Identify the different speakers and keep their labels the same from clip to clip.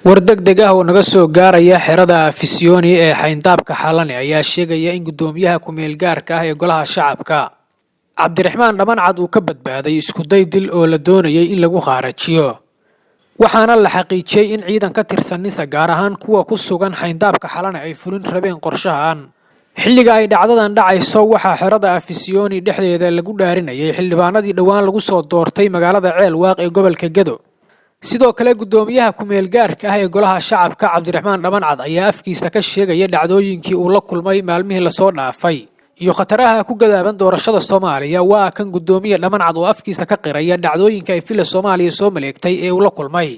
Speaker 1: wardegdeg ah oo naga soo gaaraya xerada Afisyooni ee xayndaabka Xalane ayaa sheegaya in gudoomiyaha ku meel gaarka ah ee golaha shacabka Cabdiraxmaan Dhamancad uu ka badbaaday isku day dil oo la doonayay in lagu qaarajiyo waxaana la xaqiijiyay in ciidan ka tirsan NISA gaar ahaan kuwa ku sugan xayndaabka Xalane ay fulin rabeen qorshahan xilliga ay dhacdadan dhacayso waxa xerada Afisyooni dhexdeeda lagu dhaarinayay xildhibaanadii dhawaan lagu soo doortay magaalada Ceelwaaq ee gobolka Gedo sidoo kale gudoomiyaha ku meel gaarka ah ee golaha shacabka Cabdiraxmaan Dhamancad ayaa afkiisa ka sheegay dhacdooyinkii uu la kulmay maalmihii la soo dhaafay iyo khataraha ku gadaaban doorashada Soomaaliya waa kan gudoomiyaha Dhamancad oo afkiisa ka qiraya dhacdooyinka ay fila Soomaaliya soo maleegtay ee uu la kulmay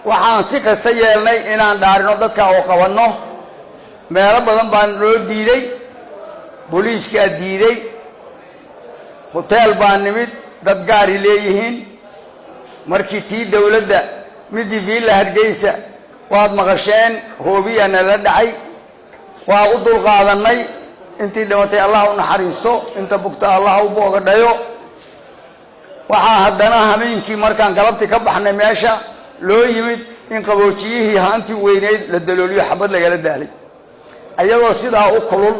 Speaker 2: waxaan si kasta yeelnay inaan dhaarino dadka oo qabanno meelo badan baan loo diiday booliiska diiday hotel baan nimid dad gaari leeyihiin markii tii dawladda midii Villa Hargeysa waad maqasheen hoobiyana la dhacay waa u dul qaadanay intii dhimatay Allah u naxariisto inta bugta Allah u boogadhayo waxa haddana habeenkii markaan galabti ka baxnay meesha loo yimid in qaboojiyihii haanti weyneed la dalooliyo xabad lagala daalay ayadoo sidaa u kulul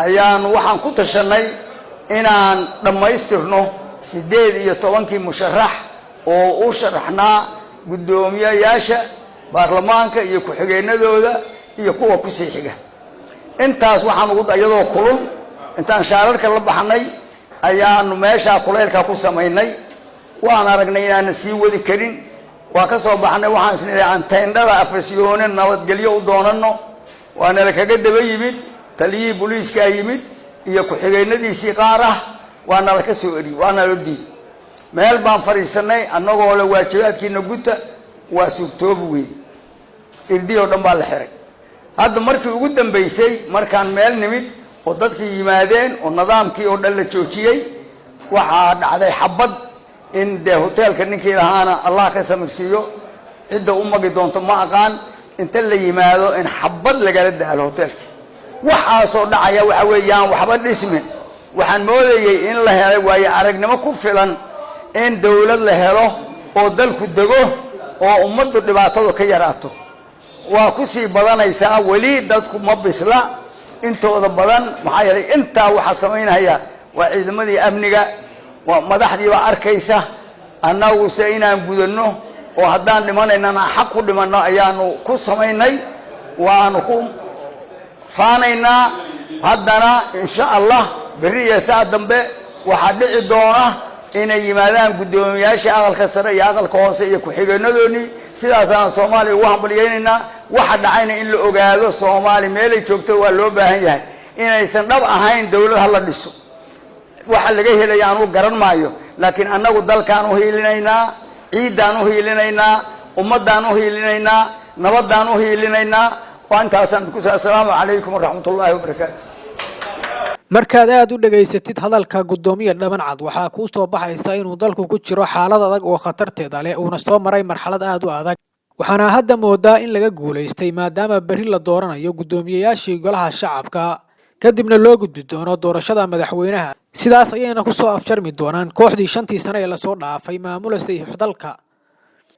Speaker 2: ayaan waxaan ku tashanay inaan dhammaystirno 18 musharax oo u sharaxnaa gudoomiyayaasha baarlamaanka iyo ku-xigeenadooda iyo kuwa ku sii xiga intaas waxaan ugu ayadoo kulul intaan shaararka la baxnay ayaan meesha kuleelka ku sameynay waan aragnay inaan sii wadi karin waa ka soo baxnay waxaan isleeyahay aan teendhada Afisyooni nabadgelyo u doonano waana la kaga daba yimid taliyii booliiska yimid iyo ku-xigeenadiisii qaar ah waana la ka soo eri waana loo diiday meel baan fariisanay annagoo la waajibaadkiina guta waa suurtoob weey irdiyo dhan baa la xiray hadda markii ugu dambeysay markaan meel nimid oo dadkii yimaadeen oo nidaamkii oo dhan la joojiyay waxa dhacday xabad in de hotelka ninkii lahaana Allah ka samirsiyo cidda u magi doonto ma aqaan inta la yimaado in xabad lagala daalo hotelka waxa soo dhacaya waxa weeyaan waxba dhismin waxaan moodayay in la helay way aragnimo ku filan in dawlad la helo oo dalku dago oo ummaddu dhibaatada ka yaraato waa ku sii badanaysaa wali dadku ma bisla intooda badan maxaa yeelay inta waxa sameynaya waa ciidamadii amniga waa madaxdii baa arkaysa annagu inaan gudano oo haddaan dhimanayna xaq ku dhimano ayaanu ku sameynay waanu ku faanaynaa haddana insha Allah bariya saa dambe waxa dhici doona inay yimaadaan gudoomiyaasha aqalka sare iyo aqalka hoose iyo ku-xigeenadoodii sidaas aan Soomaaliya ugu hambalyeynayna waxa dhacayna in la ogaado Soomaaliya meel ay joogto waa loo baahan yahay inaysan dhab ahayn dawlad hal dhiso waxa laga helay aanu garan maayo laakiin annagu dalkaan u hiilinaynaa ciidaan u hiilinaynaa ummadaan u hiilinaynaa nabadaan u hiilinaynaa waa intaasan ku salaamu calaykum waraxmatullaahi wabarakaatuh
Speaker 1: markaad aad u dhageysatid hadalka gudoomiyaha Dhamancad waxa ku soo baxaysa inuu dalku ku jiro xaalad adag oo khatarteeda leh oo soo maray marxalad aad u adag waxaana hadda moodaa in laga guuleystay maadaama bari la dooranayo gudoomiyayaashii golaha shacabka kadibna loo gudbi doono doorashada madaxweynaha sidaas ayayna ku soo afjarmi doonaan kooxdii 5 sano ee la soo dhaafay maamulasay dalka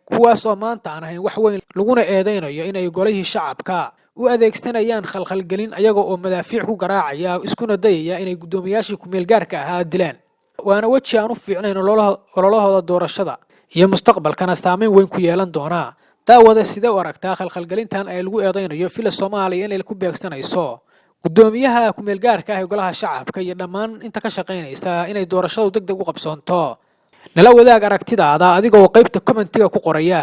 Speaker 1: kuwaas oo maanta aan ahayn wax weyn laguna eedeynayo inay golihii shacabka u adeegsanayaan khalkhalgelin ayaga oo madaafiic ku garaacaya iskuna dayaya inay gudoomiyaashii ku meel gaarka ahaa dilaan waana waji aan u fiicnayn ololahooda doorashada iyo mustaqbalkana saameyn weyn ku yeelan doona daawada sida u aragtaa khalkhalgelintan ay lagu eedeynayo fila Soomaaliya inay ku beegsanayso gudoomiyaha ku meel gaarka ah ee golaha shacabka iyo dhammaan inta ka shaqeynaysa inay doorashadu degdeg u qabsoonto nala wadaag aragtidaada adigoo qaybta commentiga ku qoraya